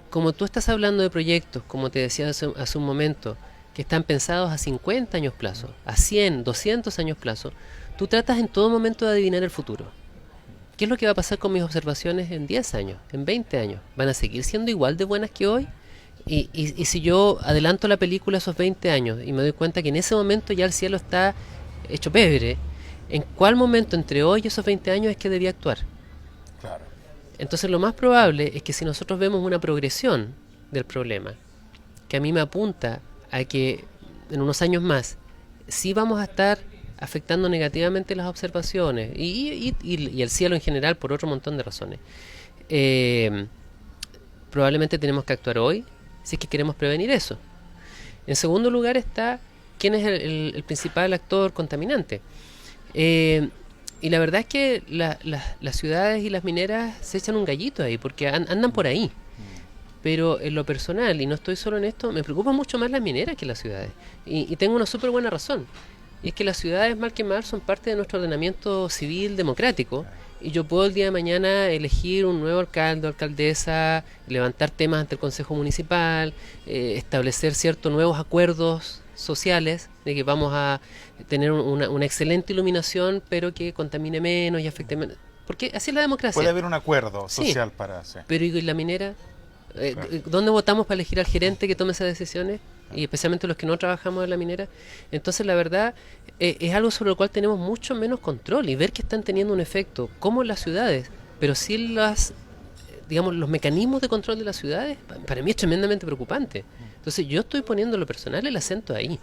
como tú estás hablando de proyectos, como te decía hace un momento, que están pensados a 50 años plazo, a 100, 200 años plazo, tú tratas en todo momento de adivinar el futuro. ¿Qué es lo que va a pasar con mis observaciones en 10 años, en 20 años? ¿Van a seguir siendo igual de buenas que hoy? Y si yo adelanto la película esos 20 años y me doy cuenta que en ese momento ya el cielo está hecho pebre, ¿en cuál momento entre hoy y esos 20 años es que debía actuar? Claro. Entonces lo más probable es que si nosotros vemos una progresión del problema, que a mí me apunta a que en unos años más sí vamos a estar afectando negativamente las observaciones y el cielo en general por otro montón de razones, probablemente tenemos que actuar hoy si es que queremos prevenir eso. En segundo lugar está quién es el principal actor contaminante. Y la verdad es que las ciudades y las mineras se echan un gallito ahí porque andan por ahí. Pero en lo personal, y no estoy solo en esto, me preocupan mucho más las mineras que las ciudades. Y tengo una súper buena razón. Y es que las ciudades, mal que mal, son parte de nuestro ordenamiento civil democrático. Y yo puedo el día de mañana elegir un nuevo alcalde o alcaldesa, levantar temas ante el Consejo Municipal, establecer ciertos nuevos acuerdos sociales de que vamos a tener una excelente iluminación, pero que contamine menos y afecte menos. Porque así es la democracia. Puede haber un acuerdo Sí. social para hacer. Pero ¿y la minera? Claro. ¿Dónde votamos para elegir al gerente que tome esas decisiones? Y especialmente los que no trabajamos en la minera. Entonces la verdad es algo sobre lo cual tenemos mucho menos control y ver que están teniendo un efecto como en las ciudades, pero sí los mecanismos de control de las ciudades, para mí es tremendamente preocupante. Entonces yo estoy poniendo en lo personal el acento ahí.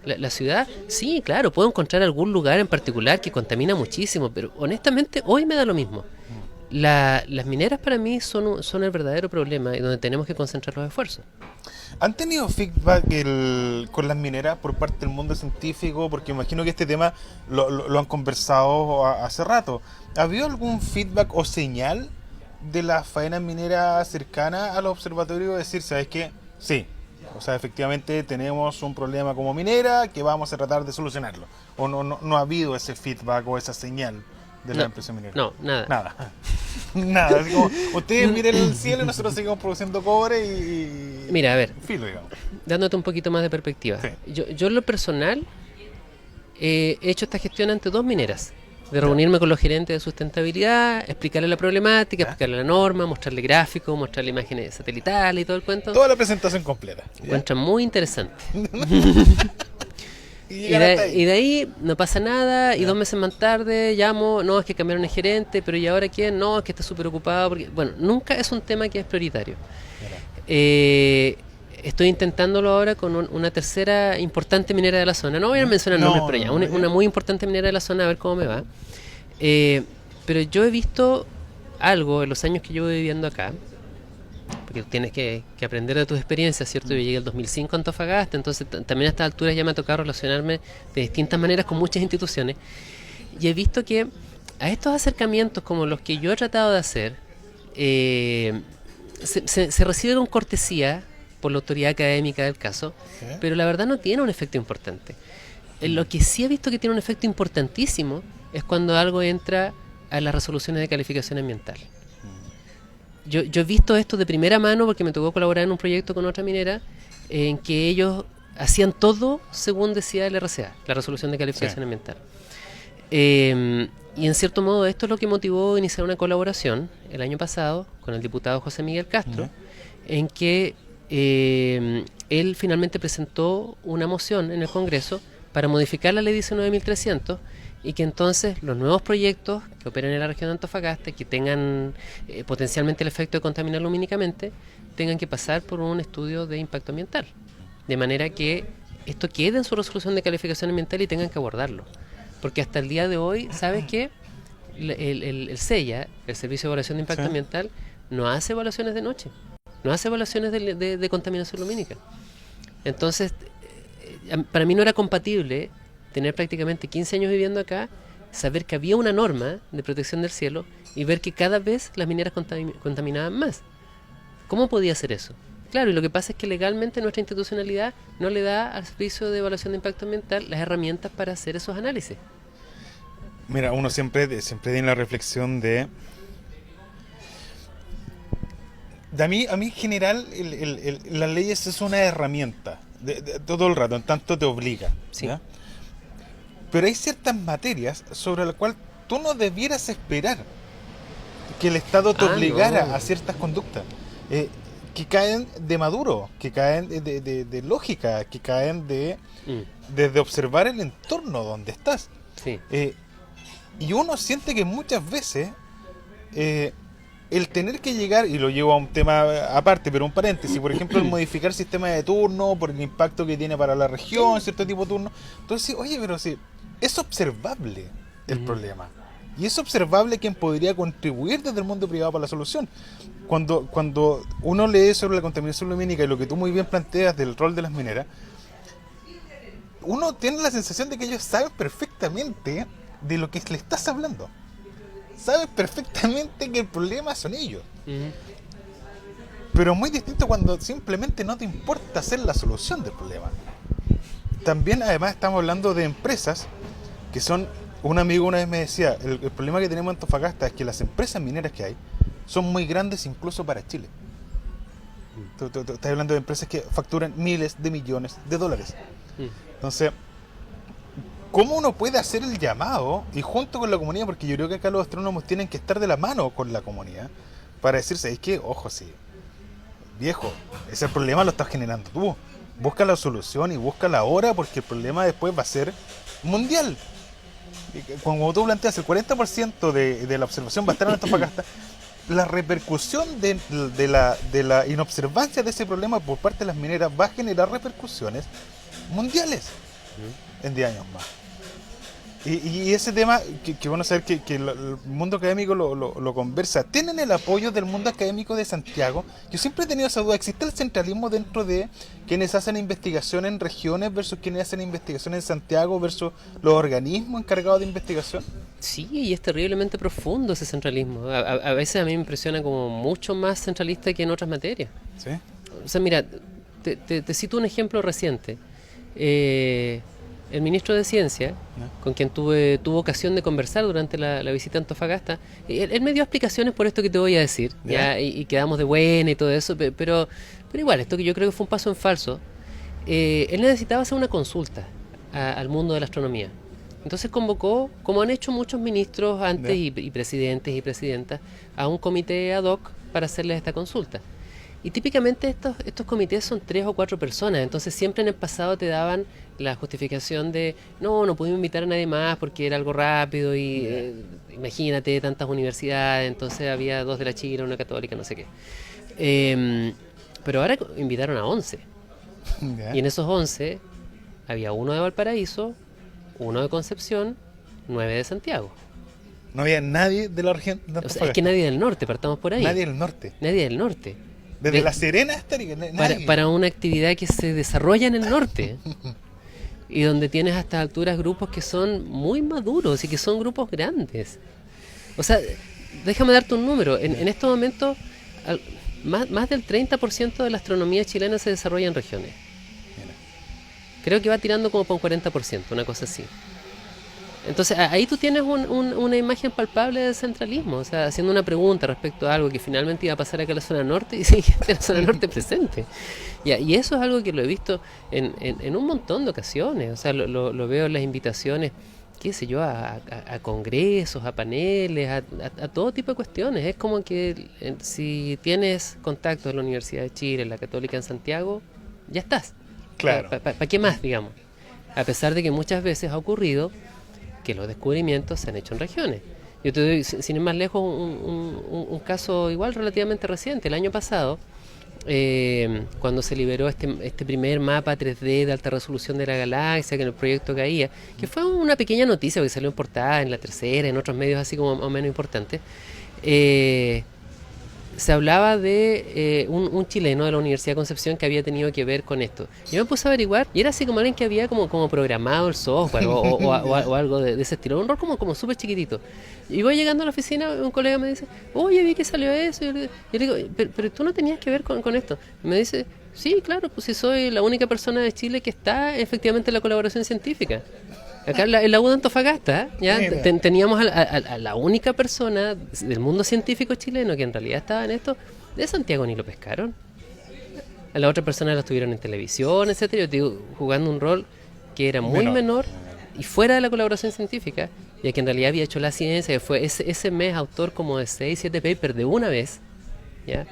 La ciudad, sí, claro, puedo encontrar algún lugar en particular que contamina muchísimo, pero honestamente hoy me da lo mismo. Las mineras para mí son el verdadero problema y donde tenemos que concentrar los esfuerzos. ¿Han tenido feedback con las mineras por parte del mundo científico? Porque imagino que este tema lo han conversado hace rato. ¿Ha habido algún feedback o señal de las faenas mineras cercanas al observatorio? Decir, ¿sabes qué? Sí. O sea, efectivamente tenemos un problema como minera que vamos a tratar de solucionarlo. ¿O no ha habido ese feedback o esa señal de la empresa minera? No, nada. Nada. Nada. Así como, ustedes miren el cielo y nosotros seguimos produciendo cobre y Mira, a ver, filo, digamos. dándote un poquito más de perspectiva. Sí. Yo en lo personal he hecho esta gestión ante dos mineras. de reunirme con los gerentes de sustentabilidad, explicarle la problemática, ¿Ya? explicarle la norma, mostrarle gráficos, mostrarle imágenes satelitales y todo el cuento. Toda la presentación completa. ¿Ya? Encuentran muy interesante. Y Y llegar hasta ahí. de ahí no pasa nada, y Ya. 2 meses más tarde llamo, no, es que cambiaron de gerente, pero ¿y ahora quién? No, es que está súper ocupado, porque, bueno, nunca es un tema que es prioritario. Mira. Estoy intentándolo ahora con una tercera importante minera de la zona. No voy a mencionar No, nombres, pero ya, no, una, ya. una muy importante minera de la zona, a ver cómo me va. Pero yo he visto algo en los años que llevo viviendo acá, porque tienes que aprender de tus experiencias, ¿cierto? Yo llegué el 2005 a Antofagasta, entonces también a estas alturas ya me ha tocado relacionarme de distintas maneras con muchas instituciones, y he visto que a estos acercamientos como los que yo he tratado de hacer, se recibe con cortesía por la autoridad académica del caso, ¿Sí? pero la verdad no tiene un efecto importante. Lo que sí he visto que tiene un efecto importantísimo es cuando algo entra a las resoluciones de calificación ambiental. Yo he visto esto de primera mano porque me tocó colaborar en un proyecto con otra minera en que ellos hacían todo según decía el RCA, la resolución de calificación Sí. ambiental. Y en cierto modo esto es lo que motivó a iniciar una colaboración el año pasado con el diputado José Miguel Castro, en que él finalmente presentó una moción en el Congreso para modificar la ley 19.300 y que entonces los nuevos proyectos que operen en la región de Antofagasta, que tengan potencialmente el efecto de contaminar lumínicamente, tengan que pasar por un estudio de impacto ambiental. De manera que esto quede en su resolución de calificación ambiental y tengan que abordarlo. Porque hasta el día de hoy, ¿sabes qué? El SEIA, el Servicio de Evaluación de Impacto Sí. Ambiental, no hace evaluaciones de noche, no hace evaluaciones de contaminación lumínica. Entonces, para mí no era compatible tener prácticamente 15 años viviendo acá, saber que había una norma de protección del cielo y ver que cada vez las mineras contaminaban más. ¿Cómo podía hacer eso? Claro, y lo que pasa es que legalmente nuestra institucionalidad no le da al Servicio de Evaluación de Impacto Ambiental las herramientas para hacer esos análisis. Mira, uno siempre tiene la reflexión de a mí en general las leyes es una herramienta de todo el rato, en tanto te obliga, Sí. ¿ya? Pero hay ciertas materias sobre las cuales tú no debieras esperar que el Estado te obligara no. a ciertas conductas que caen de maduro, que caen de lógica, que caen desde observar el entorno donde estás. Sí. Y uno siente que muchas veces el tener que llegar, y lo llevo a un tema aparte, pero un paréntesis, por ejemplo, el modificar sistemas de turno por el impacto que tiene para la región, cierto tipo de turno. Entonces, oye, pero si es observable el problema. Y es observable quien podría contribuir desde el mundo privado para la solución. Cuando uno lee sobre la contaminación lumínica y lo que tú muy bien planteas del rol de las mineras, uno tiene la sensación de que ellos saben perfectamente de lo que le estás hablando. Saben perfectamente que el problema son ellos. Pero muy distinto cuando simplemente no te importa hacer la solución del problema. También, además, estamos hablando de empresas que son... Un amigo una vez me decía, el problema que tenemos en Antofagasta es que las empresas mineras que hay son muy grandes incluso para Chile. Tú estás hablando de empresas que facturan miles de millones de dólares. Entonces, ¿cómo uno puede hacer el llamado y junto con la comunidad? Porque yo creo que acá los astrónomos tienen que estar de la mano con la comunidad para decirse, es que, ojo, sí, viejo, ese problema lo estás generando tú. Busca la solución y busca la hora porque el problema después va a ser mundial. Como tú planteas, el 40% de la observación va a estar en Antofagasta. La repercusión de la inobservancia de ese problema por parte de las mineras va a generar repercusiones mundiales en 10 años más. Y ese tema, que bueno saber que el mundo académico lo conversa. ¿Tienen el apoyo del mundo académico de Santiago? Yo siempre he tenido esa duda. ¿Existe el centralismo dentro de quienes hacen investigación en regiones versus quienes hacen investigación en Santiago versus los organismos encargados de investigación? Sí, y es terriblemente profundo ese centralismo. A veces a mí me impresiona como mucho más centralista que en otras materias. ¿Sí? O sea, mira, te cito un ejemplo reciente. El ministro de Ciencia, con quien tuvo ocasión de conversar durante la visita a Antofagasta, él me dio explicaciones por esto que te voy a decir, ¿ya? Y quedamos de buena y todo eso, pero igual, esto que yo creo que fue un paso en falso. Él necesitaba hacer una consulta al mundo de la astronomía. Entonces convocó, como han hecho muchos ministros antes Ya. y presidentes y presidentas, a un comité ad hoc para hacerles esta consulta. Y típicamente estos comités son 3 o 4 personas, entonces siempre en el pasado te daban la justificación de no pudimos invitar a nadie más porque era algo rápido y imagínate tantas universidades, entonces había 2 de la Chile, una católica, no sé qué. Pero ahora invitaron a 11 Ya. y en esos 11 había uno de Valparaíso, uno de Concepción, 9 de Santiago. No había nadie de la región de O sea, es que nadie del norte, partamos por ahí. Nadie del norte. Nadie del norte. Desde De- La Serena hasta Arica, nadie. Para una actividad que se desarrolla en el norte y donde tienes a estas alturas grupos que son muy maduros y que son grupos grandes. O sea, déjame darte un número. En estos momentos, más del 30% de la astronomía chilena se desarrolla en regiones. Mira. Creo que va tirando como por un 40%, una cosa así. Entonces ahí tú tienes una imagen palpable del centralismo, o sea, haciendo una pregunta respecto a algo que finalmente iba a pasar acá en la zona norte y sí, gente en la zona norte presente. Y eso es algo que lo he visto en un montón de ocasiones, o sea, lo veo en las invitaciones, qué sé yo, a congresos, a paneles, a todo tipo de cuestiones. Es como que si tienes contacto en la Universidad de Chile, en la Católica en Santiago, ya estás. Claro. ¿Para qué más, digamos? A pesar de que muchas veces ha ocurrido que los descubrimientos se han hecho en regiones. Yo te doy, sin ir más lejos, un caso igual relativamente reciente. El año pasado, cuando se liberó este primer mapa 3D de alta resolución de la galaxia, que en el proyecto caía, que fue una pequeña noticia que salió en portada, en La Tercera, en otros medios así como más o menos importantes, se hablaba de un chileno de la Universidad de Concepción que había tenido que ver con esto. Yo me puse a averiguar y era así como alguien que había como programado el software o algo de ese estilo, un rol como súper chiquitito. Y voy llegando a la oficina, un colega me dice, oye, vi que salió eso. Y yo le digo, pero tú no tenías que ver con esto. Y me dice, sí, claro, pues si soy la única persona de Chile que está efectivamente en la colaboración científica. Acá en la U de Antofagasta, ¿ya? Teníamos a la única persona del mundo científico chileno que en realidad estaba en esto, de Santiago ni lo pescaron. A la otra persona la tuvieron en televisión, etcétera. Yo te digo, jugando un rol que era muy menor y fuera de la colaboración científica, ya que en realidad había hecho la ciencia, que fue ese mes autor como de 6, 7 papers de una vez, ¿ya?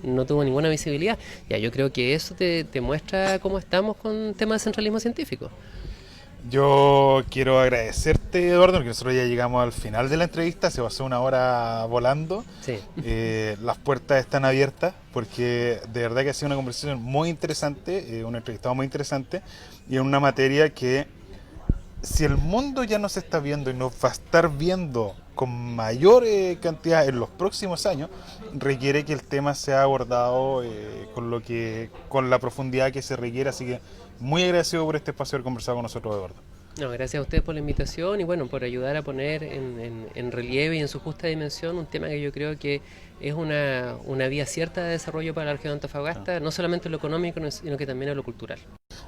No tuvo ninguna visibilidad. Ya, yo creo que eso te muestra cómo estamos con temas de centralismo científico. Yo quiero agradecerte, Eduardo, porque nosotros ya llegamos al final de la entrevista, se pasó una hora volando. Sí. Las puertas están abiertas porque de verdad que ha sido una conversación muy interesante, un entrevistado muy interesante y en una materia que si el mundo ya nos está viendo y nos va a estar viendo con mayor cantidad en los próximos años, requiere que el tema sea abordado con la profundidad que se requiere, así que muy agradecido por este espacio de conversar con nosotros, Eduardo. No, gracias a ustedes por la invitación y bueno, por ayudar a poner en relieve y en su justa dimensión un tema que yo creo que es una vía cierta de desarrollo para la región de Antofagasta, no solamente en lo económico, sino que también en lo cultural.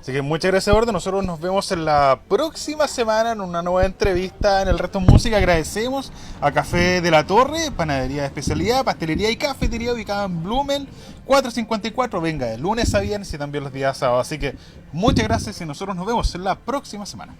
Así que muchas gracias, Eduardo. Nosotros nos vemos en la próxima semana en una nueva entrevista en El Resto Música. Agradecemos a Café de la Torre, panadería de especialidad, pastelería y cafetería ubicada en Blumel 454. Venga, de lunes a viernes y también los días sábados. Así que muchas gracias y nosotros nos vemos en la próxima semana.